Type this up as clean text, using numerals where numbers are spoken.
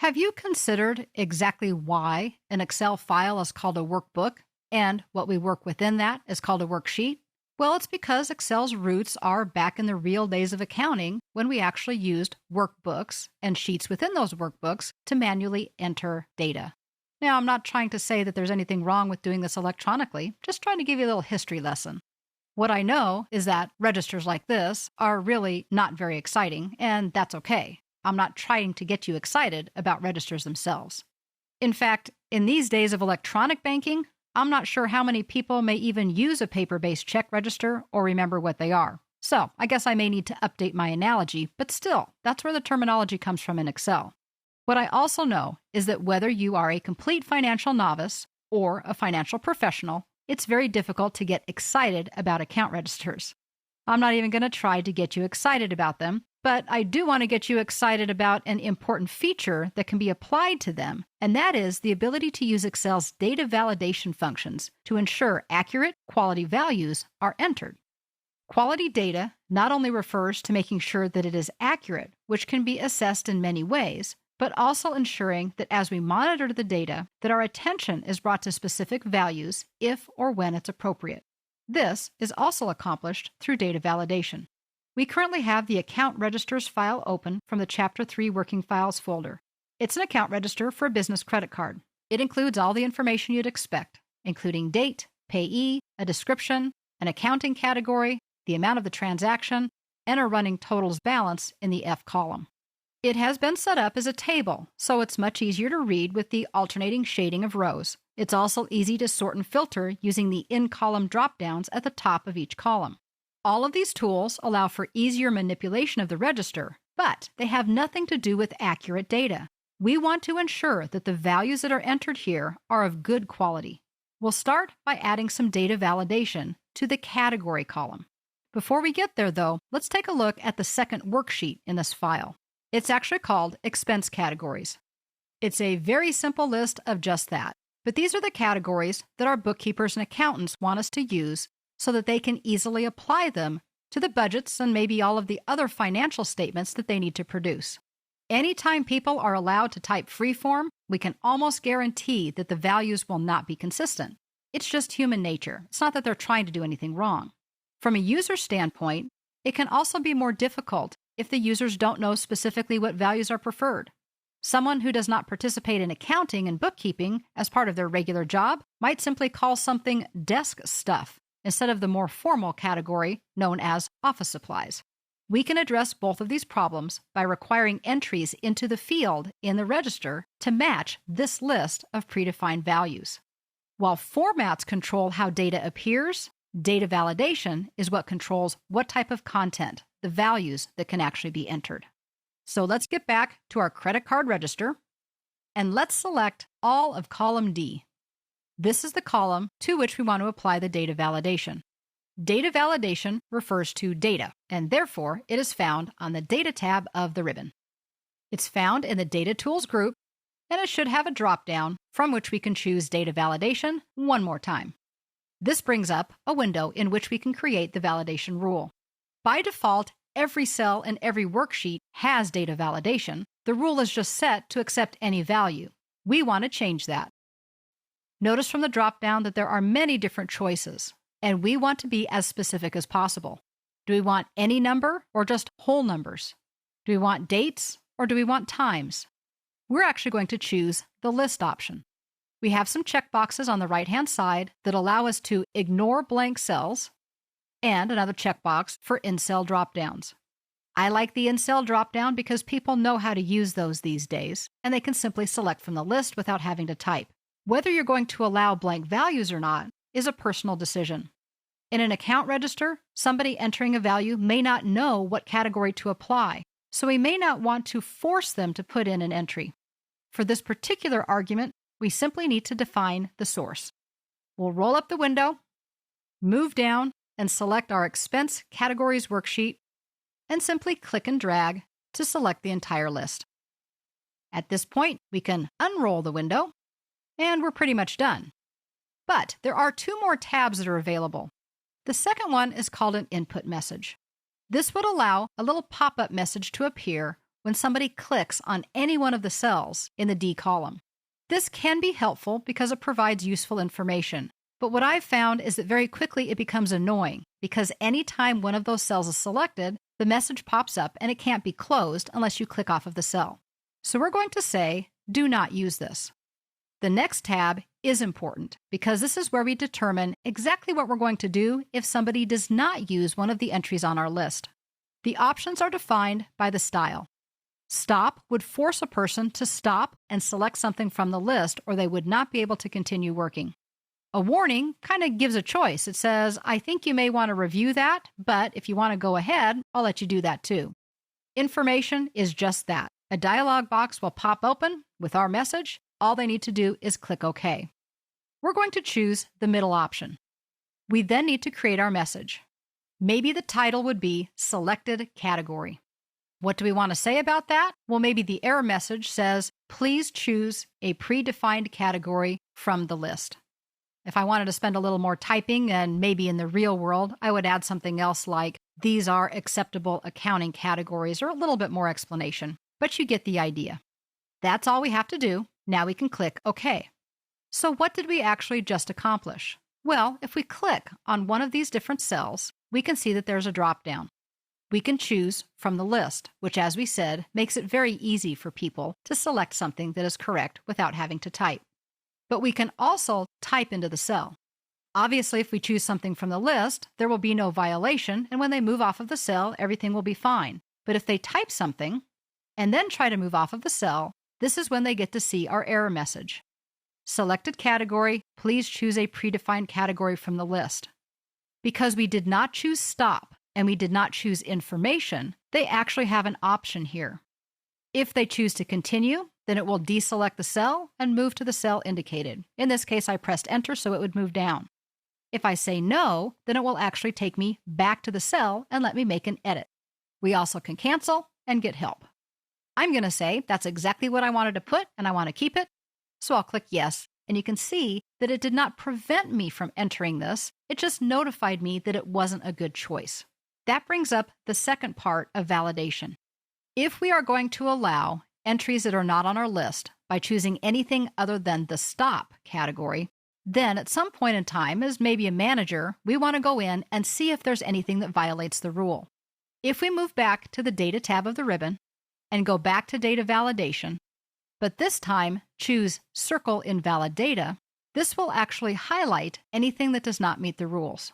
Have you considered exactly why an Excel file is called a workbook and what we work within that is called a worksheet? Well, it's because Excel's roots are back in the real days of accounting when we actually used workbooks and sheets within those workbooks to manually enter data. Now, I'm not trying to say that there's anything wrong with doing this electronically, just trying to give you a little history lesson. What I know is that registers like this are really not very exciting, and that's okay. I'm not trying to get you excited about registers themselves. In fact, in these days of electronic banking, I'm not sure how many people may even use a paper-based check register or remember what they are. So I guess I may need to update my analogy, but still, that's where the terminology comes from in Excel. What I also know is that whether you are a complete financial novice or a financial professional, it's very difficult to get excited about account registers. I'm not even going to try to get you excited about them, but I do want to get you excited about an important feature that can be applied to them, and that is the ability to use Excel's data validation functions to ensure accurate quality values are entered. Quality data not only refers to making sure that it is accurate, which can be assessed in many ways, but also ensuring that as we monitor the data, that our attention is brought to specific values if or when it's appropriate. This is also accomplished through data validation. We currently have the Account Registers file open from the Chapter 3 Working Files folder. It's an account register for a business credit card. It includes all the information you'd expect, including date, payee, a description, an accounting category, the amount of the transaction, and a running totals balance in the F column. It has been set up as a table, so it's much easier to read with the alternating shading of rows. It's also easy to sort and filter using the in-column drop-downs at the top of each column. All of these tools allow for easier manipulation of the register, but they have nothing to do with accurate data. We want to ensure that the values that are entered here are of good quality. We'll start by adding some data validation to the category column. Before we get there, though, let's take a look at the second worksheet in this file. It's actually called Expense Categories. It's a very simple list of just that, but these are the categories that our bookkeepers and accountants want us to use so that they can easily apply them to the budgets and maybe all of the other financial statements that they need to produce. Anytime people are allowed to type freeform, we can almost guarantee that the values will not be consistent. It's just human nature. It's not that they're trying to do anything wrong. From a user standpoint, it can also be more difficult if the users don't know specifically what values are preferred. Someone who does not participate in accounting and bookkeeping as part of their regular job might simply call something desk stuff instead of the more formal category known as office supplies. We can address both of these problems by requiring entries into the field in the register to match this list of predefined values. While formats control how data appears, data validation is what controls what type of content, the values that can actually be entered. So let's get back to our credit card register, and let's select all of column D. This is the column to which we want to apply the data validation. Data validation refers to data, and therefore it is found on the Data tab of the ribbon. It's found in the Data Tools group, and it should have a drop-down from which we can choose data validation one more time. This brings up a window in which we can create the validation rule. By default, every cell in every worksheet has data validation. The rule is just set to accept any value. We want to change that. Notice from the drop-down that there are many different choices, and we want to be as specific as possible. Do we want any number or just whole numbers? Do we want dates or do we want times? We're actually going to choose the list option. We have some checkboxes on the right-hand side that allow us to ignore blank cells and another checkbox for in-cell drop-downs. I like the in-cell drop-down because people know how to use those these days, and they can simply select from the list without having to type. Whether you're going to allow blank values or not is a personal decision. In an account register, somebody entering a value may not know what category to apply, so we may not want to force them to put in an entry. For this particular argument, we simply need to define the source. We'll roll up the window, move down, and select our Expense Categories worksheet, and simply click and drag to select the entire list. At this point, we can unroll the window, and we're pretty much done. But there are two more tabs that are available. The second one is called an input message. This would allow a little pop-up message to appear when somebody clicks on any one of the cells in the D column. This can be helpful because it provides useful information. But what I've found is that very quickly it becomes annoying because anytime one of those cells is selected, the message pops up and it can't be closed unless you click off of the cell. So we're going to say, do not use this. The next tab is important because this is where we determine exactly what we're going to do if somebody does not use one of the entries on our list. The options are defined by the style. Stop would force a person to stop and select something from the list, or they would not be able to continue working. A warning kind of gives a choice. It says, I think you may want to review that, but if you want to go ahead, I'll let you do that too. Information is just that. A dialog box will pop open with our message. All they need to do is click OK. We're going to choose the middle option. We then need to create our message. Maybe the title would be Selected Category. What do we want to say about that? Well, maybe the error message says, please choose a predefined category from the list. If I wanted to spend a little more typing, and maybe in the real world, I would add something else like, these are acceptable accounting categories, or a little bit more explanation. But you get the idea. That's all we have to do. Now we can click OK. So what did we actually just accomplish? Well, if we click on one of these different cells, we can see that there's a drop-down. We can choose from the list, which, as we said, makes it very easy for people to select something that is correct without having to type. But we can also type into the cell. Obviously, if we choose something from the list, there will be no violation, and when they move off of the cell, everything will be fine. But if they type something and then try to move off of the cell, this is when they get to see our error message. Selected category, please choose a predefined category from the list. Because we did not choose stop and we did not choose information, they actually have an option here. If they choose to continue, then it will deselect the cell and move to the cell indicated. In this case, I pressed enter, so it would move down. If I say no, then it will actually take me back to the cell and let me make an edit. We also can cancel and get help. I'm going to say that's exactly what I wanted to put and I want to keep it. So I'll click yes. And you can see that it did not prevent me from entering this. It just notified me that it wasn't a good choice. That brings up the second part of validation. If we are going to allow entries that are not on our list by choosing anything other than the stop category, then at some point in time, as maybe a manager, we want to go in and see if there's anything that violates the rule. If we move back to the Data tab of the ribbon and go back to Data Validation, but this time choose Circle Invalid Data, this will actually highlight anything that does not meet the rules.